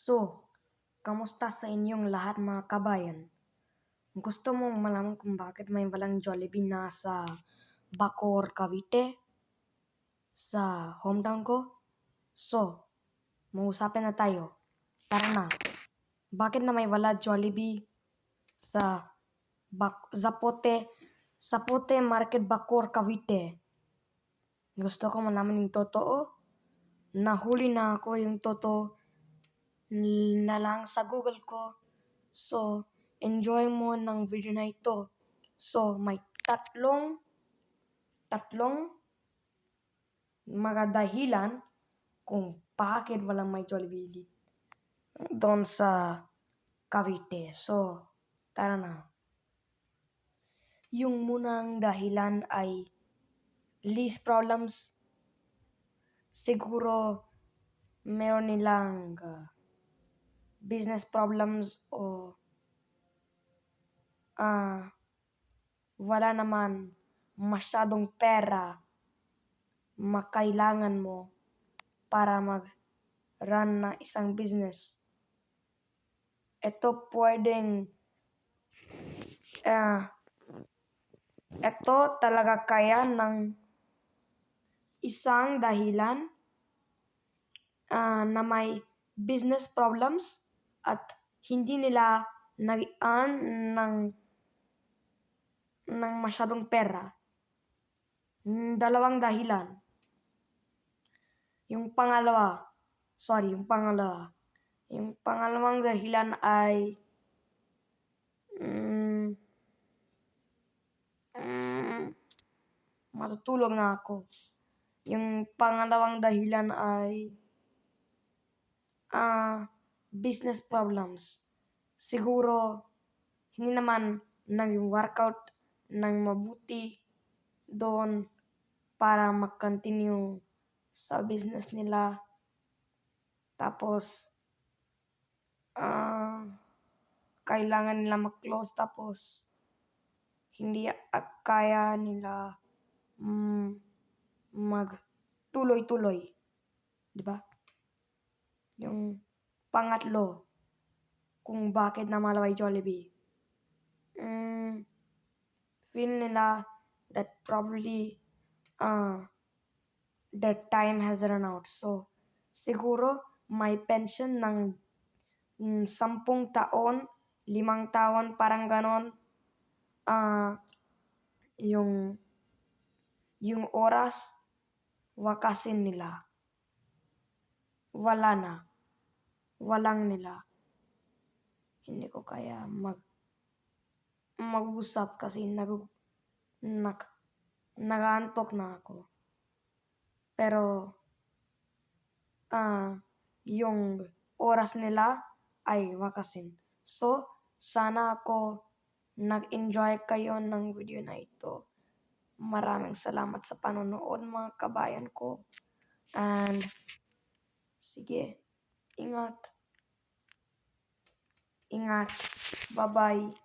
So, kamusta sa inyong lahat mga kabayan? Gusto mong malaman kung bakit may walang Jollibee na sa Bacoor, Cavite? Sa hometown ko? So, mag-usapin na tayo. Tara na. Bakit na may wala Jollibee sa Zapote Market, Bacoor, Cavite? Gusto ko malaman yung totoo. Nahuli na ako yung totoo na lang sa Google ko. So, enjoy mo ng video na ito. So, may tatlong mga dahilan kung bakit walang may Jollibee doon sa Cavite. So, tara na. Yung munang dahilan ay lease problems. Siguro meron nilang business problems o wala naman masyadong pera makailangan mo para mag-run na isang business. Ito talaga kaya ng isang dahilan na may business problems at hindi nila nag-earn ng masyadong pera. Dalawang dahilan. Yung pangalawang dahilan ay matutulog na ako. Yung pangalawang dahilan ay business problems. Siguro hindi naman nag-workout ng mabuti doon para mag-continue sa business nila. Tapos kailangan nila mag-close, tapos hindi kaya nila magtuloy-tuloy. Diba? Yung pangatlo, kung bakit namalaway Jollibee. Feel nila that probably their time has run out. So, siguro may pension ng 10 taon, 5 taon, parang ganon. Yung oras, wakasin nila. Wala na. Walang nila. Hindi ko kaya mag-usap kasi nag-aantok na ako. Pero yung oras nila ay wakasin. So, sana nag-enjoy kayo ng video na ito. Maraming salamat sa panonood mga kabayan ko. And sige, ingat. Bye-bye.